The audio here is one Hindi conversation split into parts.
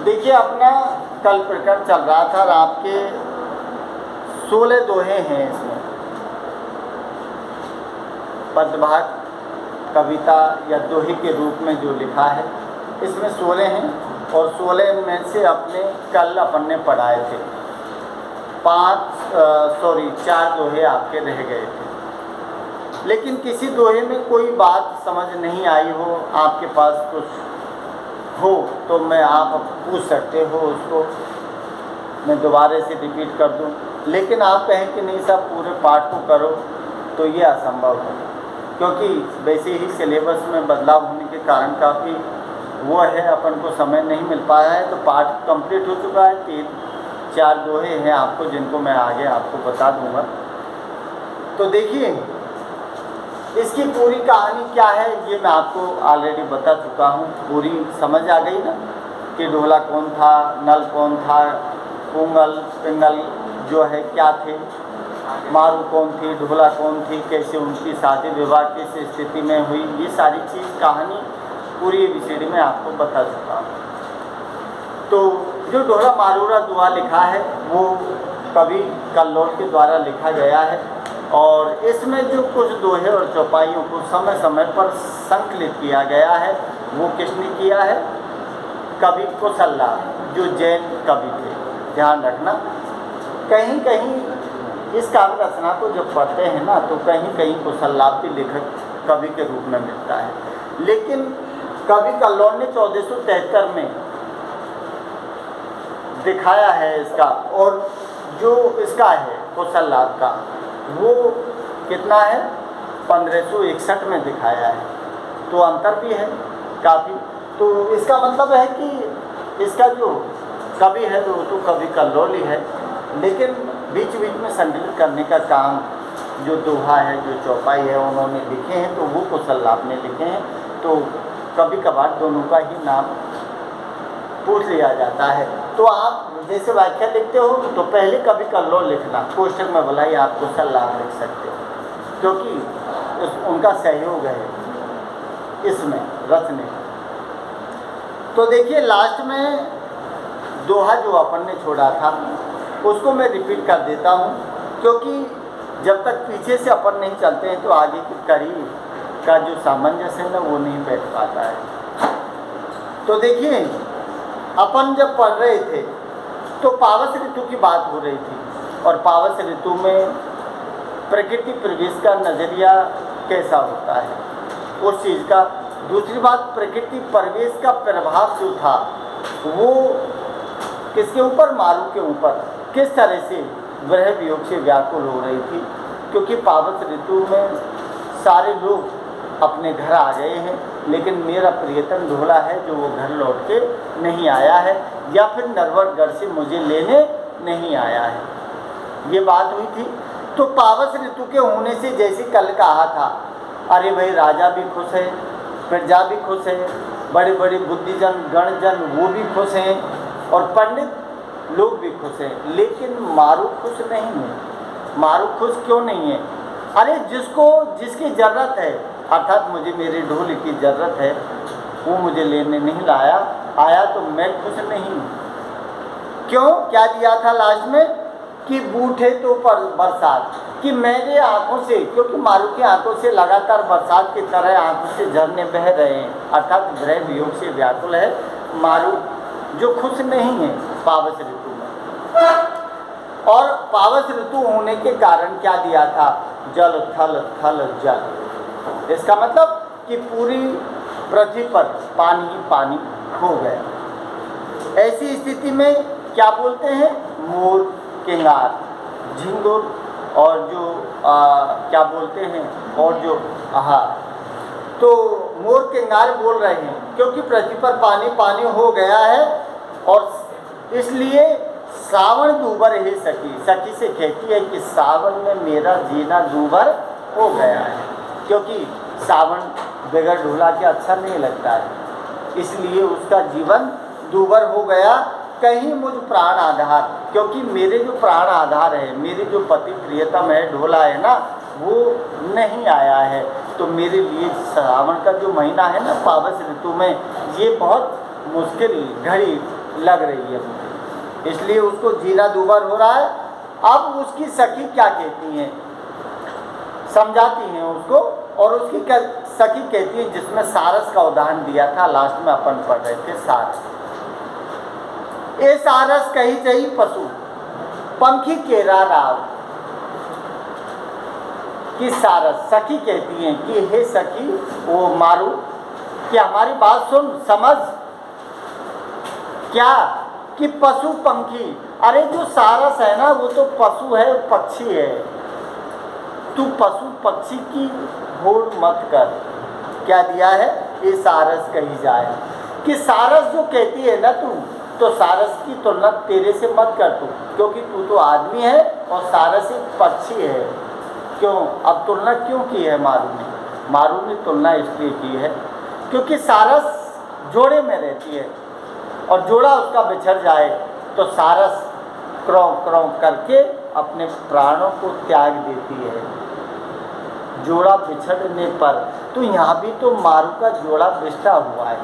देखिए अपना कल प्रकरण चल रहा था और आपके 16 दोहे हैं इसमें। पदभाग कविता या दोहे के रूप में जो लिखा है इसमें 16 हैं और 16 में से अपने कल अपन ने पढ़ाए थे 4 दोहे आपके रह गए थे। लेकिन किसी दोहे में कोई बात समझ नहीं आई हो, आपके पास कुछ हो तो मैं आप पूछ सकते हो, उसको मैं दोबारा से रिपीट कर दूं। लेकिन आप कहें कि नहीं साहब पूरे पाठ को करो तो ये असंभव है, क्योंकि वैसे ही सिलेबस में बदलाव होने के कारण काफ़ी वो है, अपन को समय नहीं मिल पाया है। तो पाठ कंप्लीट हो चुका है, 3-4 दोहे हैं आपको जिनको मैं आगे आपको बता दूंगा। तो देखिए इसकी पूरी कहानी क्या है ये मैं आपको ऑलरेडी बता चुका हूँ। पूरी समझ आ गई ना कि ढोला कौन था, नल कौन था, पुंगल पिंगल जो है क्या थे, मारू कौन थी, ढोला कौन थी, कैसे उनकी शादी विवाह किस स्थिति में हुई, ये सारी चीज़ कहानी पूरी एबीसीडी में आपको बता चुका हूँ। तो जो ढोला मारूरा दुआ लिखा है वो कवि कल्लोल के द्वारा लिखा गया है और इसमें जो कुछ दोहे और चौपाइयों को समय समय पर संकलित किया गया है वो किसने किया है? कवि कुशललाभ, जो जैन कवि थे। ध्यान रखना, कहीं कहीं इस काव्य रचना को जब पढ़ते हैं ना तो कहीं कहीं कुशललाभ के लेखक कवि के रूप में मिलता है, लेकिन कवि कल्लोल ने 1473 में दिखाया है इसका, और जो इसका है कुशललाभ का वो कितना है 1561 में दिखाया है। तो अंतर भी है काफ़ी। तो इसका मतलब है कि इसका जो कवि है वो तो कवि कल्लोल ही है, लेकिन बीच बीच में संकलित करने का काम जो दोहा है, जो चौपाई है उन्होंने लिखे हैं, तो वो कुशललाभ ने लिखे हैं। तो कभी कभार दोनों का ही नाम पूछ लिया जाता है। तो आप जैसे व्याख्या लिखते हो तो पहले कवि कल्लोल लिखना, कोष्ठक में भलाई आप कुशललाभ लिख सकते हो, क्योंकि उनका सहयोग है इसमें रचने। तो देखिए लास्ट में दोहा जो अपन ने छोड़ा था उसको मैं रिपीट कर देता हूँ, क्योंकि जब तक पीछे से अपन नहीं चलते हैं तो आगे की कड़ी का जो सामंजस्य है ना वो नहीं बैठ पाता है। तो देखिए अपन जब पढ़ रहे थे तो पावस ऋतु की बात हो रही थी, और पावस ऋतु में प्रकृति प्रवेश का नज़रिया कैसा होता है उस चीज़ का। दूसरी बात, प्रकृति प्रवेश का प्रभाव जो था वो किसके ऊपर? मारू के ऊपर किस तरह से ग्रह वियोग से व्याकुल हो रही थी, क्योंकि पावस ऋतु में सारे लोग अपने घर आ गए हैं, लेकिन मेरा प्रियतम ढोला है जो वो घर लौट के नहीं आया है, या फिर नरवरगढ़ से मुझे लेने नहीं आया है, ये बात हुई थी। तो पावस ऋतु के होने से जैसे कल कहा था, अरे भाई राजा भी खुश है, प्रजा भी खुश है, बड़े बड़े बुद्धिजन गणजन वो भी खुश हैं और पंडित लोग भी खुश हैं, लेकिन मारू खुश नहीं है। मारू खुश क्यों नहीं है? अरे जिसकी ज़रूरत है, अर्थात मुझे मेरे ढोल की ज़रूरत है, वो मुझे लेने नहीं आया तो मैं खुश नहीं हूँ। क्यों? क्या दिया था लास्ट में कि बूढ़े तो पर बरसात, कि मेरे आंखों से, क्योंकि मारू की आंखों से लगातार बरसात की तरह आंखों से झरने बह रहे हैं, अर्थात ग्रह वियोग से व्याकुल है मारू, जो खुश नहीं है पावस ऋतु में। और पावस ऋतु होने के कारण क्या दिया था? जल थल थल जल। इसका मतलब कि पूरी पृथ्वी पर पानी ही पानी हो गया। ऐसी स्थिति में क्या बोलते हैं? मोर, किंगार, झिंगुर और जो क्या बोलते हैं, और जो तो मोर किंगार बोल रहे हैं क्योंकि पृथ्वी पर पानी पानी हो गया है, और इसलिए सावन दूबर है सखी से कहती है कि सावन में मेरा जीना दूबर हो गया है, क्योंकि सावन बगैर ढोला के अच्छा नहीं लगता है, इसलिए उसका जीवन दूबर हो गया। कहीं मुझ प्राण आधार, क्योंकि मेरे जो प्राण आधार है, मेरे जो पति प्रियतम है ढोला है ना, वो नहीं आया है। तो मेरे लिए सावन का जो महीना है ना पावस ऋतु में, ये बहुत मुश्किल घड़ी लग रही है मुझे, इसलिए उसको जीना दूभर हो रहा है। अब उसकी सखी क्या कहती हैं, समझाती हैं उसको, और उसकी सखी कहती है, जिसमें सारस का उदाहरण दिया था लास्ट में अपन पढ़ रहे थे, सारस। ए सारस कही जई पशु पंखी केरा राव, कि सारस सखी कहती हैं कि हे सखी वो मारू, कि हमारी बात सुन समझ, क्या कि पशु पंखी, अरे जो सारस है ना वो तो पशु है, पक्षी है, तू पशु पक्षी की होड़ मत कर। क्या दिया है, ये सारस कही जाए, कि सारस जो कहती है ना तू, तो सारस की तुलना तेरे से मत कर तू, क्योंकि तू तो आदमी है और सारस एक पक्षी है। क्यों, अब तुलना क्यों की है मारू ने? मारू ने तुलना इसलिए की है क्योंकि सारस जोड़े में रहती है, और जोड़ा उसका बिछड़ जाए तो सारस क्रौं क्रौं करके अपने प्राणों को त्याग देती है, जोड़ा बिछड़ने पर। तो यहाँ भी तो मारू का जोड़ा बिछड़ा हुआ है,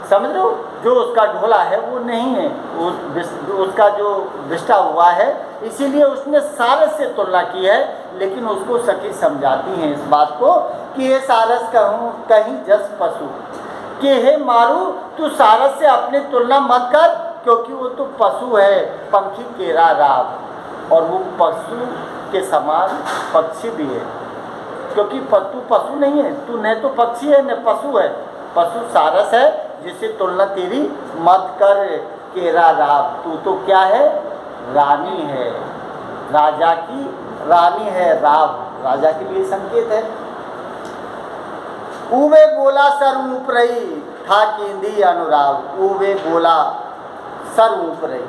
समझ रहे हो? जो उसका ढोला है वो नहीं है, उसका जो बिछड़ा हुआ है, इसीलिए उसने सारस से तुलना की है। लेकिन उसको सखी समझाती हैं इस बात को कि ये सारस कहूँ कहीं जस पशु, कि हे मारू तू सारस से अपनी तुलना मत कर, क्योंकि वो तो पशु है, पंखी केरा राव, और वो पशु के समान पक्षी भी है। क्योंकि तू पशु नहीं है, तू न तो पक्षी है न पशु है, पशु सारस है, जिससे तुलना तेरी मत कर केरा राव। तू तो क्या है, रानी है, राजा की रानी है, राव राजा के लिए संकेत है। ऊवे बोला सर ऊप रही था केंदी अनुराग, ऊवे बोला सर ऊप रही,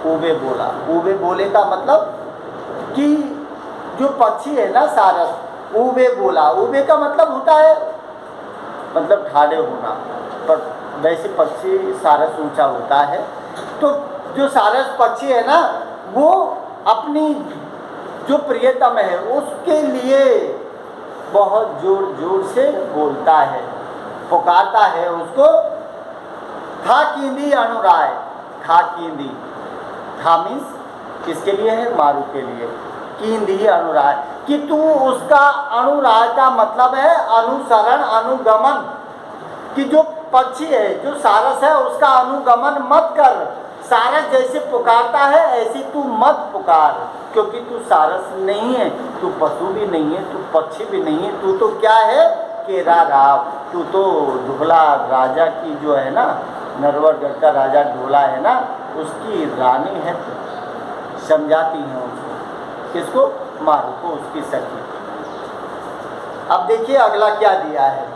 ऊवे बोला, ऊवे बोले का मतलब कि जो पक्षी है ना सारस, ऊवे बोला, ऊवे का मतलब होता है मतलब ठाड़े होना, पर वैसे पक्षी सारस ऊंचा होता है। तो जो सारस पक्षी है ना वो अपनी जो प्रियतम है उसके लिए बहुत जोर जोर से बोलता है, पुकारता है उसको। था कींदी अनुराय, था कींदी, था मीन्स किसके लिए है, मारू के लिए, कींदी अनुराय, कि तू उसका अनुराय का मतलब है अनुसरण अनुगमन, कि जो पक्षी है जो सारस है उसका अनुगमन मत कर, सारस जैसे पुकारता है ऐसे तू मत पुकार, क्योंकि तू सारस नहीं है, तू पशु भी नहीं है, तू पक्षी भी नहीं है, तू तो क्या है, केरा राव, तू तो ढोला राजा की जो है ना, नरवरगढ़ का राजा ढोला है ना, उसकी रानी है। समझाती हैं उसको, किसको, मारू को, उसकी सखी। अब देखिए अगला क्या दिया है।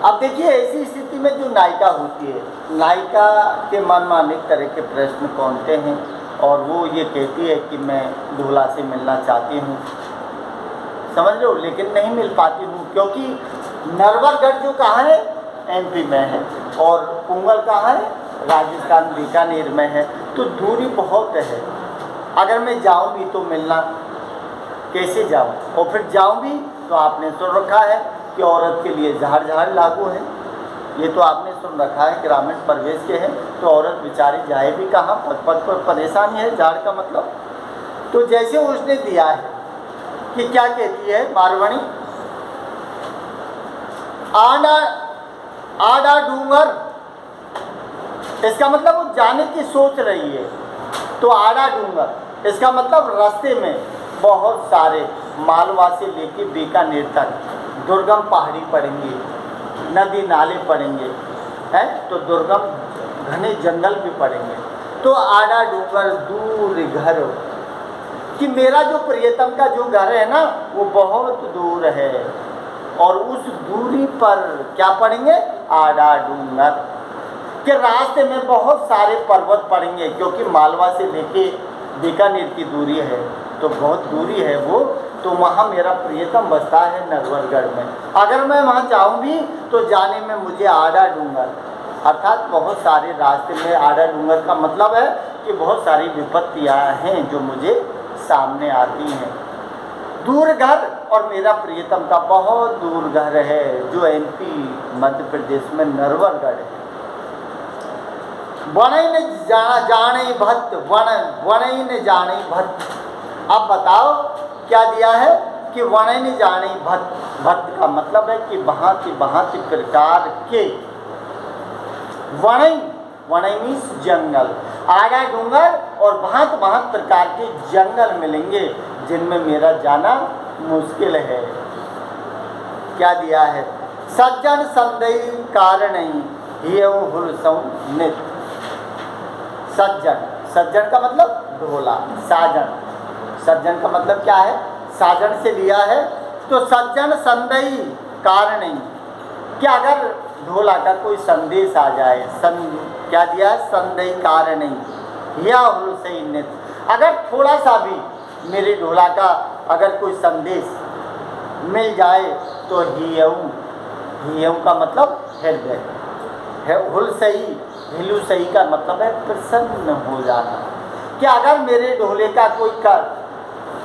अब देखिए ऐसी स्थिति में जो नायिका होती है, नायिका के मन में अनेक तरह के प्रश्न कौनते हैं, और वो ये कहती है कि मैं दूल्हा से मिलना चाहती हूँ, समझ लो, लेकिन नहीं मिल पाती हूँ, क्योंकि नरवरगढ़ जो कहाँ है, एमपी में है, और पुंगल कहाँ है, राजस्थान बीकानेर में है, तो दूरी बहुत है। अगर मैं जाऊँ भी तो मिलना कैसे जाऊँ, और फिर जाऊँ भी तो आपने सुन रखा है कि औरत के लिए झाड़ झाड़ लागू है, ये तो आपने सुन रखा है, ग्रामीण परिवेश के हैं, तो औरत बेचारी जाए भी कहाँ, पद पद पर परेशानी है, झाड़ का मतलब। तो जैसे उसने दिया है कि क्या कहती है मारवाणी, आडा आडा डूंगर, इसका मतलब वो जाने की सोच रही है, तो आडा डूंगर इसका मतलब रास्ते में बहुत सारे मालवा से लेके बीकानेर तक दुर्गम पहाड़ी पड़ेंगे, नदी नाले पड़ेंगे, हैं, तो दुर्गम घने जंगल भी पड़ेंगे। तो आड़ा डूंगर दूर घर, कि मेरा जो प्रियतम का जो घर है ना वो बहुत दूर है, और उस दूरी पर क्या पड़ेंगे, आड़ा डूंगर, कि रास्ते में बहुत सारे पर्वत पड़ेंगे, क्योंकि मालवा से लेके बीकानेर की दूरी है, तो बहुत दूरी है वो, तो वहाँ मेरा प्रियतम बसता है नरवरगढ़ में। अगर मैं वहाँ जाऊँ भी तो जाने में मुझे आड़ा डूंगर, अर्थात बहुत सारे रास्ते में, आड़ा डूंगर का मतलब है कि बहुत सारी विपत्तियाँ हैं जो मुझे सामने आती हैं। दूर घर, और मेरा प्रियतम का बहुत दूर घर है जो एमपी मध्य प्रदेश में नरवरगढ़ है। वणई न जाने भक्त, वणई न जाने भक्त। अब बताओ क्या दिया है कि वणई न जाने भक्त। भक्त का मतलब है कि भांति भांति प्रकार के, वणई, वणई मीन्स जंगल, आगा डूंगर और भांत भांत प्रकार के जंगल मिलेंगे जिनमें मेरा जाना मुश्किल है। क्या दिया है? सज्जन संदेह कारण नित। सज्जन, सज्जन का मतलब ढोला, साजन, सज्जन का मतलब क्या है? साजन से लिया है। तो सज्जन संदेह कारण कि अगर ढोला का कोई संदेश आ जाए, क्या दिया है? संदेह कारण या हुलसई नित। अगर थोड़ा सा भी मेरे ढोला का अगर कोई संदेश मिल जाए तो हियऊ का मतलब हृदय है, हुलसई, हिलुसई का मतलब है प्रसन्न हो जाना। कि अगर मेरे ढोले का कोई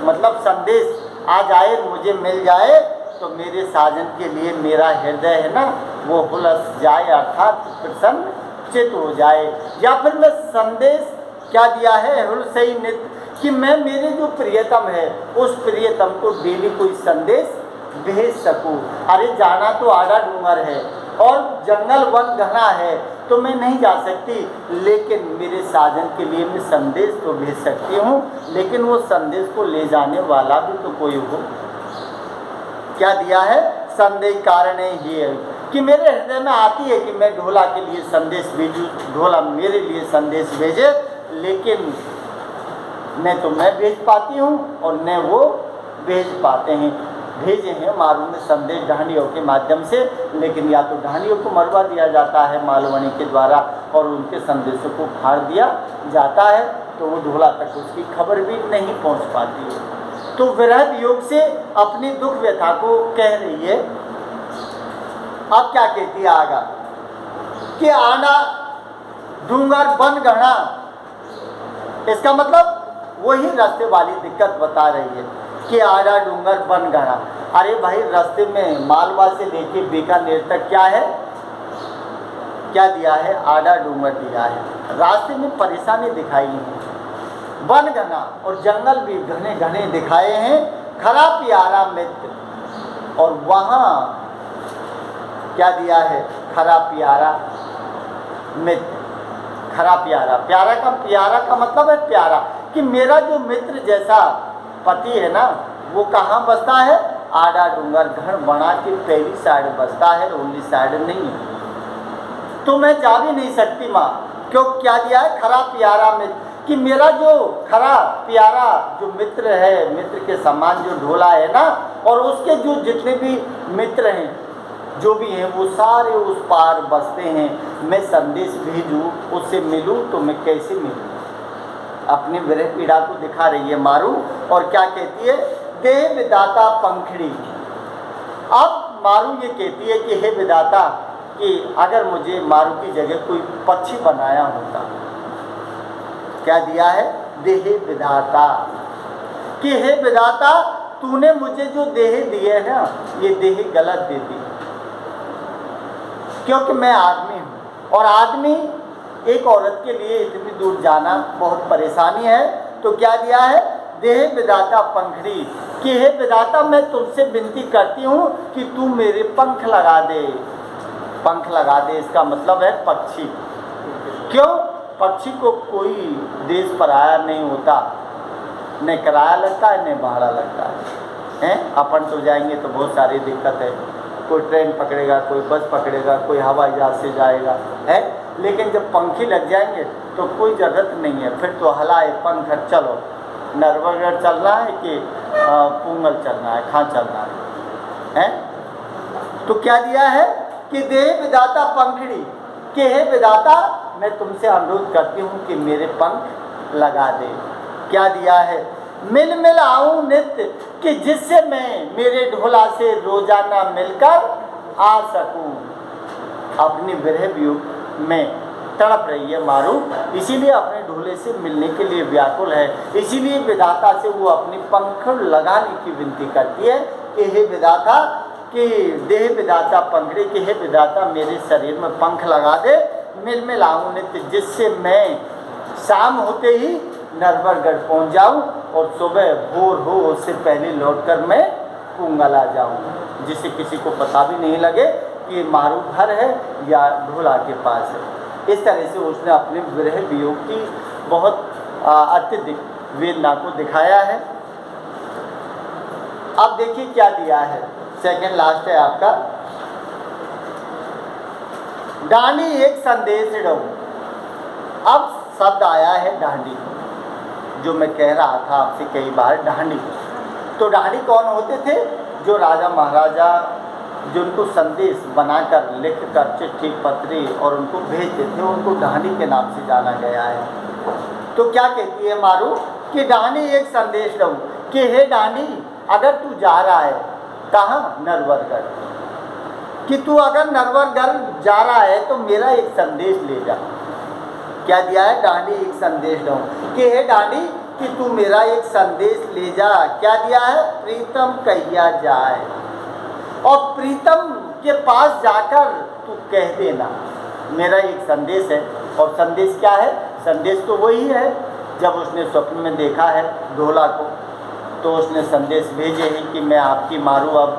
मतलब संदेश आ जाए, मुझे मिल जाए, तो मेरे साजन के लिए मेरा हृदय है ना वो हुलस जाए, अर्थात प्रसन्न चित हो जाए। या फिर मैं संदेश क्या दिया है? हुलसई नित, कि मैं मेरे जो प्रियतम है उस प्रियतम को डेली कोई संदेश भेज सकूं। अरे जाना तो आड़ा डूंगर है और जंगल वन घना है तो मैं नहीं जा सकती, लेकिन मेरे साजन के लिए मैं संदेश तो भेज सकती हूँ, लेकिन वो संदेश को ले जाने वाला भी तो कोई हो। क्या दिया है? संदेह कारण ही है कि मेरे हृदय में आती है कि मैं ढोला के लिए संदेश भेजूँ, ढोला मेरे लिए संदेश भेजे, लेकिन न तो मैं भेज पाती हूँ और न वो भेज पाते हैं। भेजे हैं मारू में संदेश ढांडियों के माध्यम से, लेकिन या तो ढांडियों को मरवा दिया जाता है मालवणी के द्वारा और उनके संदेशों को फाड़ दिया जाता है, तो वो ढोला तक उसकी खबर भी नहीं पहुंच पाती है। तो विरह वियोग से अपनी दुख व्यथा को कह रही है। अब क्या कहती है आगा कि आना डूंगर बन घना, इसका मतलब वही रास्ते वाली दिक्कत बता रही है कि आड़ा डूंगर बन घना। अरे भाई रास्ते में मालवा से लेके बीकानेर तक क्या है? क्या दिया है? आड़ा डूंगर दिया है। रास्ते में परेशानी दिखाई है, वन घना और जंगल भी घने घने दिखाए हैं। खरा प्यारा मित्र, और वहाँ क्या दिया है? खरा प्यारा मित्र, खरा प्यारा, प्यारा का मतलब है प्यारा, कि मेरा जो मित्र जैसा पति है ना वो कहाँ बसता है? आड़ा डूंगर, घर बना के पहली साइड बसता है, उन्नी साइड नहीं है। तो मैं जा भी नहीं सकती माँ, क्यों? क्या दिया है? खरा प्यारा मित्र, कि मेरा जो खरा प्यारा जो मित्र है, मित्र के समान जो ढोला है ना, और उसके जो जितने भी मित्र हैं जो भी हैं वो सारे उस पार बसते हैं। मैं संदेश भेजूँ, उससे मिलूँ तो मैं कैसे मिलूँ? अपनी विरह पीड़ा को दिखा रही है मारू, और क्या कहती है? देह विदाता पंखड़ी। अब मारू ये कहती है कि हे विदाता, कि अगर मुझे मारू की जगह कोई पक्षी बनाया होता। क्या दिया है? देह विदाता, कि हे विदाता तूने मुझे जो देह दिए ना, ये देह गलत दे दी, क्योंकि मैं आदमी हूँ और आदमी एक औरत के लिए इतनी दूर जाना बहुत परेशानी है। तो क्या दिया है? देह विदाता पंखड़ी, कि हे विदाता मैं तुमसे विनती करती हूँ कि तू मेरे पंख लगा दे। पंख लगा दे इसका मतलब है पक्षी। क्यों? पक्षी को कोई देश पर आया नहीं होता, न किराया लगता है न भाड़ा लगता है। अपन तो जाएंगे तो बहुत सारी दिक्कत है, कोई ट्रेन पकड़ेगा, कोई बस पकड़ेगा, कोई हवाई जहाज से जाएगा है, लेकिन जब पंखी लग जाएंगे तो कोई ज़रूरत नहीं है, फिर तो हलाए पंख चलो, नरवरगढ़ चलना है कि पुंगल चलना है, कहाँ चलना है? तो क्या दिया है कि देह विदाता पंखड़ी, कि हे विदाता मैं तुमसे अनुरोध करती हूँ कि मेरे पंख लगा दे। क्या दिया है? मिल मिल आऊँ नित्य, कि जिससे मैं मेरे ढोला से रोजाना मिलकर आ सकूं। अपनी विरह वियोग में तड़प रही है मारू, इसीलिए अपने ढोले से मिलने के लिए व्याकुल है। इसीलिए विधाता से वो अपनी पंख लगाने की विनती करती है कि हे विधाता, कि देह विधाता पंखड़ी, कि हे विधाता मेरे शरीर में पंख लगा दे, मिलमिलाऊं नित्य, जिससे मैं शाम होते ही नरवरगढ़ पहुंच जाऊं और सुबह भोर हो उससे पहले लौटकर मैं कुंगला जाऊं, जिससे किसी को पता भी नहीं लगे कि मारू घर है या ढोला के पास है। इस तरह से उसने अपने विरह वियोग की बहुत अत्यधिक वेदना को दिखाया है। अब देखिए क्या दिया है, सेकंड लास्ट है आपका, डांडी एक संदेश डो। अब शब्द आया है डांडी, जो मैं कह रहा था आपसे कई बार, डांडी। तो डांडी कौन होते थे? जो राजा महाराजा जिनको संदेश बनाकर लिख कर चिट्ठी पत्री और उनको भेजते थे, उनको डांडी के नाम से जाना गया है। तो क्या कहती है मारू कि डांडी एक संदेश दो, कि हे डांडी अगर तू जा रहा है, कहाँ? नरवरगढ़, कि तू अगर नरवरगढ़ जा रहा है तो मेरा एक संदेश ले जा। क्या दिया है? डांडी एक संदेश दो, कि हे डांडी कि तू मेरा एक संदेश ले जा। क्या दिया है? प्रीतम कहिया जाए, और प्रीतम के पास जाकर तू कह देना मेरा एक संदेश है। और संदेश क्या है? संदेश तो वही है, जब उसने स्वप्न में देखा है ढोला को, तो उसने संदेश भेजे ही कि मैं आपकी मारू अब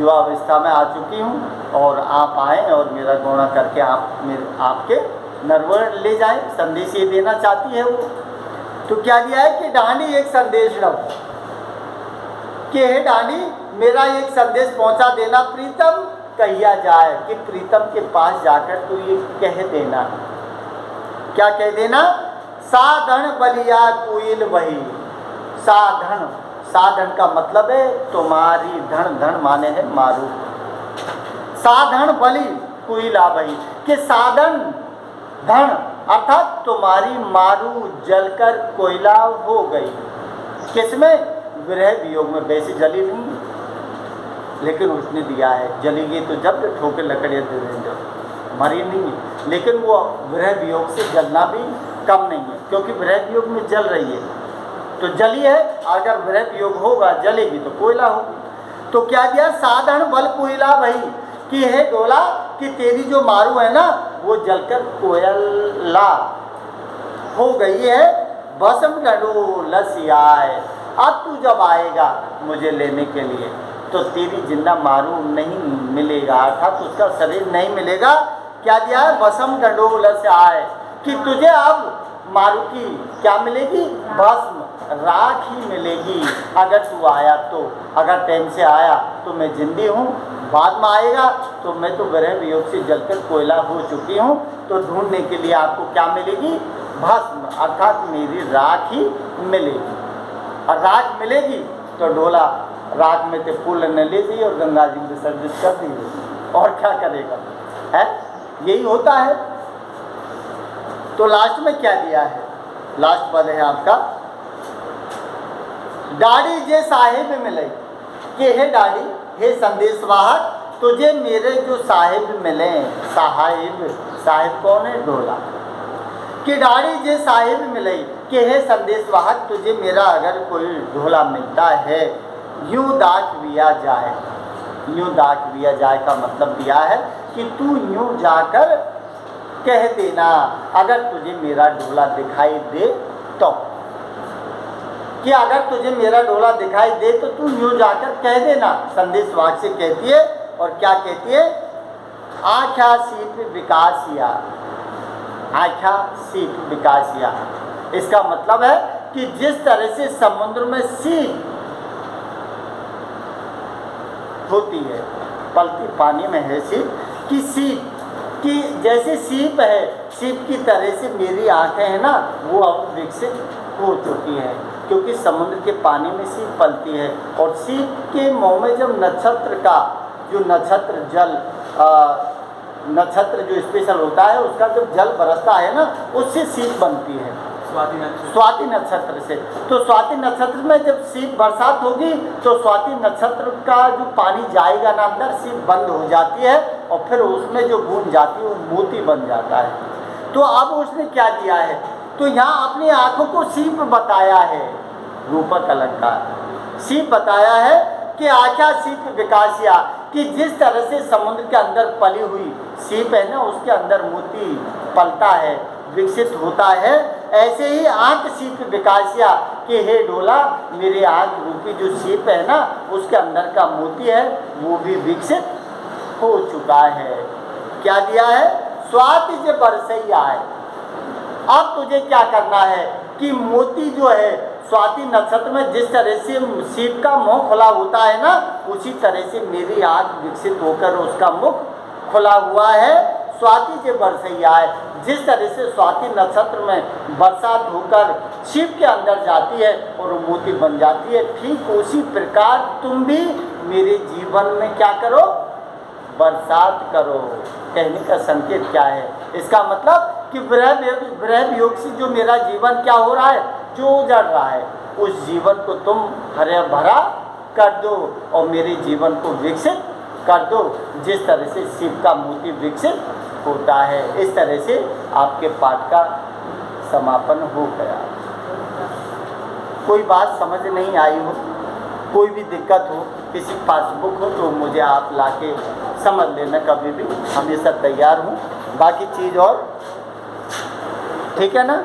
युवावस्था में आ चुकी हूँ और आप आएँ और मेरा गौना करके आप आपके नरवर ले जाएं। संदेश ये देना चाहती है वो। तो क्या दिया है कि डांडी एक संदेश लो, कि हे डांडी मेरा एक संदेश पहुंचा देना, प्रीतम कहिया जाए, कि प्रीतम के पास जाकर तू ये कह देना। क्या कह देना? साधन बलिया कुइल वही। साधन, साधन का मतलब है तुम्हारी धन, धन माने है मारू। साधन बलि कुइला वही, कि साधन धन अर्थात तुम्हारी मारू जलकर कोयला हो गई। किसमें? विरह वियोग में। वैसे जली नहीं, लेकिन उसने दिया है, जली गई तो जब ठोके लकड़ियाँ दे दें, जब मरी नहीं, लेकिन वो विरह वियोग से जलना भी कम नहीं है, क्योंकि विरह वियोग में जल रही है तो जली है। अगर विरह वियोग होगा, जलेगी तो कोयला होगी। तो क्या दिया? साधन बल कोयला वही, कि है ढोला कि तेरी जो मारू है ना वो जलकर कोयला हो गई है। भस्म डडो लसियाए, अब तू जब आएगा मुझे लेने के लिए तो तेरी जिंदा मारू नहीं मिलेगा, अर्थात उसका शरीर नहीं मिलेगा। क्या दिया है? भस्म डडो लसियाए, कि तुझे अब मारू की क्या मिलेगी? भस्म, राख ही मिलेगी अगर तू आया तो। अगर टाइम से आया तो मैं जिंदी हूँ, बाद में आएगा तो मैं तो विरह वियोग से जलकर कोयला हो चुकी हूँ। तो ढूंढने के लिए आपको क्या मिलेगी? भस्म, अर्थात मेरी राख ही मिलेगी। और राख मिलेगी तो ढोला राख में से फूल न ले जाइए और गंगा जी विसर्जित कर दीजिए, और क्या करेगा? है यही होता है। तो लास्ट में क्या दिया है? लास्ट पद है आपका, डाड़ी जे साहिब मिले, कि हे डाड़ी, हे संदेशवाहक, तुझे मेरे जो साहिब मिले। साहिब, साहिब कौन है? ढोला। कि डाड़ी जे साहिब मिले, कि हे संदेशवाहक तुझे मेरा अगर कोई ढोला मिलता है, यूँ दाख दिया जाए। यूँ दाख दिया जाए का मतलब दिया है कि तू यूँ जाकर कह देना, अगर तुझे मेरा ढोला दिखाई दे तो, कि अगर तुझे मेरा ढोला दिखाई दे तो तू यूँ जाकर कह देना। संदेश वाक्य से कहती है, और क्या कहती है? आख्या सीप विकासिया, आख्या सीप विकासिया। इसका मतलब है कि जिस तरह से समुद्र में सीप होती है, पलती पानी में है सीप, कि सीप कि जैसे सीप है, सीप की तरह से मेरी आंखें हैं ना वो अब विकसित हो चुकी हैं, क्योंकि समुद्र के पानी में सीप पलती है। और सीप के मुँह में जब नक्षत्र का जो नक्षत्र जल नक्षत्र जो स्पेशल होता है उसका जब जल बरसता है ना, उससे सीप बनती है, स्वाति नक्षत्र से। तो स्वाति नक्षत्र में जब सीप बरसात होगी तो स्वाति नक्षत्र का जो पानी जाएगा ना अंदर, सीप बंद हो जाती है और फिर उसमें जो बूंद जाती है वो मोती बन जाता है। तो अब उसने क्या किया है? तो यहाँ अपनी आंखों को सीप बताया है, रूपक अलंकार सीप बताया है कि आख्या सीप विकासिया, कि जिस तरह से समुद्र के अंदर पली हुई सीप है ना, उसके अंदर मोती पलता है, विकसित होता है, ऐसे ही आंख सीप विकासिया कि हे डोला, मेरे आंख रूपी जो सीप है ना, उसके अंदर का मोती है वो भी विकसित हो चुका है। क्या दिया है? स्वाति जे बरसैया है। अब तुझे क्या करना है कि मोती जो है स्वाति नक्षत्र में जिस तरह से सीप का मुंह खुला होता है ना, उसी तरह से मेरी आंख विकसित होकर उसका मुख खुला हुआ है। स्वाति जे बरसैया है, जिस तरह से स्वाति नक्षत्र में बरसात होकर सीप के अंदर जाती है और मोती बन जाती है, ठीक उसी प्रकार तुम भी मेरे जीवन में क्या करो? बरसात करो। कहने का संकेत क्या है? इसका मतलब कि ब्रह्म योग से जो मेरा जीवन क्या हो रहा है, जो उजड़ रहा है, उस जीवन को तुम हरे भरा कर दो और मेरे जीवन को विकसित कर दो, जिस तरह से सीप का मोती विकसित होता है। इस तरह से आपके पाठ का समापन हो गया। कोई बात समझ नहीं आई हो, कोई भी दिक्कत हो, किसी पासबुक हो तो मुझे आप लाके समझ लेना, कभी भी हमेशा तैयार हूँ। बाकी चीज़ और ठीक है ना?